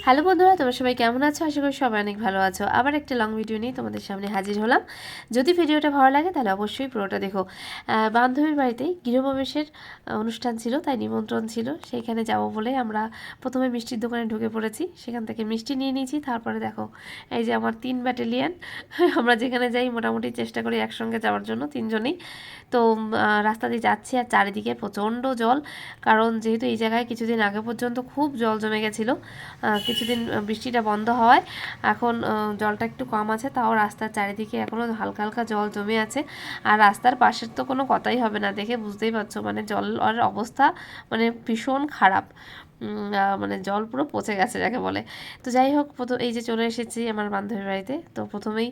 Hello বন্ধুরা, তোমরা সবাই কেমন আছো? আশা করি সবাই অনেক ভালো আছো। আবার একটা লং ভিডিও নিয়ে তোমাদের সামনে হাজির হলাম। যদি ভিডিওটা ভালো লাগে তাহলে অবশ্যই পুরোটা দেখো। বান্ধবীর বাড়িতে গৃহপ্রবেশের অনুষ্ঠান ছিল, তাই নিমন্ত্রণ ছিল। সেইখানে যাব বলে আমরা প্রথমে মিষ্টির দোকানে ঢুকে পড়েছি। সেখান থেকে মিষ্টি নিয়ে নিয়েছি। তারপরে দেখো, এই যে আমার 3 ব্যাটালিয়ান। আমরা যেখানে যাই মোটামুটি চেষ্টা করি একসঙ্গে যাওয়ার জন্য, 3জনেই। তো রাস্তা দিয়ে যাচ্ছি আর চারিদিকে প্রচণ্ড জল। কারণ যেহেতু এই জায়গায় কিছুদিন আগে পর্যন্ত খুব জল জমে গেছিলো। কিছুদিন বৃষ্টিটা বন্ধ হওয়ায় এখন জলটা একটু কম আছে, তাও রাস্তার চারিদিকে এখনও হালকা হালকা জল জমে আছে। আর রাস্তার পাশের তো কোনো কথাই হবে না, দেখে বুঝতেই পারছো মানে জলের অবস্থা মানে ভীষণ খারাপ। মানে জল পুরো পচে গেছে যাকে বলে। তো যাই হোক, এই যে চলে এসেছি আমার বান্ধবীর বাড়িতে। তো প্রথমেই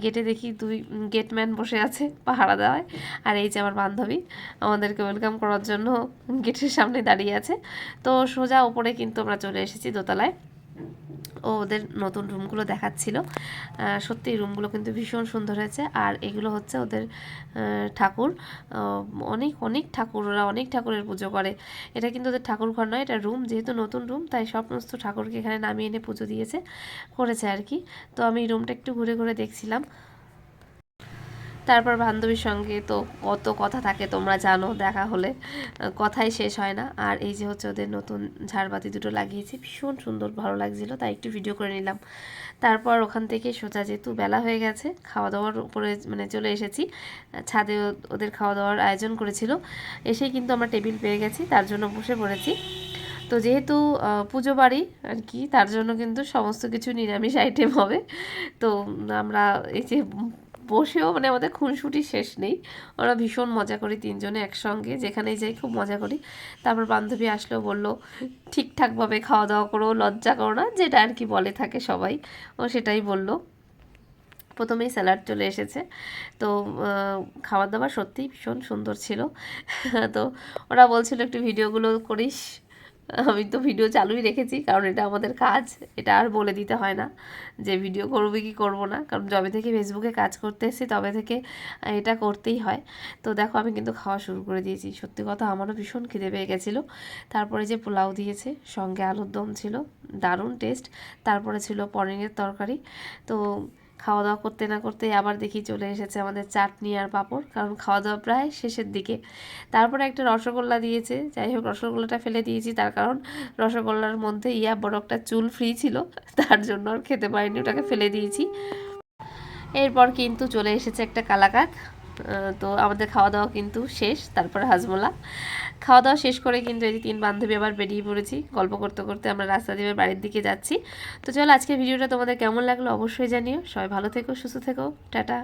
গেটে দেখি 2 গেটম্যান বসে আছে পাহারা দেওয়ায়। আর এই যে আমার বান্ধবী আমাদেরকে ওয়েলকাম করার জন্য গেটের সামনে দাঁড়িয়ে আছে। তো সোজা ওপরে কিন্তু আমরা চলে এসেছি দোতলায়। ওদের নতুন রুমগুলো দেখাচ্ছিল। সত্যি রুমগুলো কিন্তু ভীষণ সুন্দর হয়েছে। আর এগুলো হচ্ছে ওদের ঠাকুর। অনেক অনেক ঠাকুর, ওরা অনেক ঠাকুরের পুজো করে। এটা কিন্তু ওদের ঠাকুর ঘর নয়, এটা রুম। যেহেতু নতুন রুম তাই সমস্ত ঠাকুরকে এখানে নামিয়ে এনে পুজো দিয়েছে, করেছে আর কি। তো আমি রুমটা একটু ঘুরে ঘুরে দেখছিলাম। তারপর বান্ধবীর সঙ্গে তো কত কথা থাকে তোমরা জানো, দেখা হলে কথাই শেষ হয় না। আর এই যে হচ্ছে ওদের নতুন ঝাড়বাতি দুটো লাগিয়েছি, ভীষণ সুন্দর, ভালো লাগছিলো, তাই একটু ভিডিও করে নিলাম। তারপর ওখান থেকে সোজা যেহেতু বেলা হয়ে গেছে, খাওয়া দাওয়ার উপরে মানে চলে এসেছি। ছাদে ওদের খাওয়া দাওয়ার আয়োজন করেছিল। এসেই কিন্তু আমরা টেবিল পেয়ে গেছি, তার জন্য বসে পড়েছি। তো যেহেতু পুজো বাড়ি আর কি, তার জন্য কিন্তু সমস্ত কিছু নিরামিষ আইটেম হবে। তো আমরা এই যে বসেও মানে আমাদের খুনসুটি শেষ নেই। আমরা ভীষণ মজা করি 3জনে একসঙ্গে, যেখানেই যাই খুব মজা করি। তারপর বান্ধবী আসলেও বলল, ঠিকঠাকভাবে খাওয়া দাওয়া করো, লজ্জা করো না, যেটা আর কি বলে থাকে সবাই, ও সেটাই বলল। প্রথমেই স্যালাড চলে এসেছে। তো খাবার দাবার সত্যিই ভীষণ সুন্দর ছিল। তো ওরা বলছিল একটু ভিডিওগুলো করিস। আমি তো ভিডিও চালুই রেখেছি, কারণ এটা আমাদের কাজ। এটা আর বলে দিতে হয় না যে ভিডিও করবে কি করব না, কারণ যবে থেকে ফেসবুকে কাজ করতে এসেছি তবে থেকে এটা করতেই হয়। তো দেখো, আমি কিন্তু খাওয়া শুরু করে দিয়েছি। সত্যি কথা, আমারও ভীষণ খিদে পেয়ে গেছিলো। তারপরে যে পোলাও দিয়েছে, সঙ্গে আলুর দম ছিল, দারুণ টেস্ট। তারপরে ছিল পনিরের তরকারি। তো খাওয়া দাওয়া করতে না করতে আবার দেখি চলে এসেছে আমাদের চাটনি আর পাঁপড়, কারণ খাওয়া দাওয়া প্রায় শেষের দিকে। তারপরে একটা রসগোল্লা দিয়েছে। যাই হোক, রসগোল্লাটা ফেলে দিয়েছি, তার কারণ রসগোল্লার মধ্যে বড় একটা চুল ফ্রি ছিল, তার জন্য আর খেতে পারিনি, ওটাকে ফেলে দিয়েছি। এরপর কিন্তু চলে এসেছে একটা কালাকাঁদ। তো আমাদের খাওয়া দাওয়া কিন্তু শেষ। তারপরে হাজমোলা খাওয়া দাওয়া শেষ করে কিন্তু এই 3 বান্ধবী আবার বেরিয়ে পড়েছি। গল্প করতে করতে আমরা রাস্তা দিয়ে বাড়ির দিকে যাচ্ছি। তো চলো, আজকের ভিডিওটা তোমাদের কেমন লাগলো অবশ্যই জানিও। সবাই ভালো থেকো, সুস্থ থেকো, টাটা।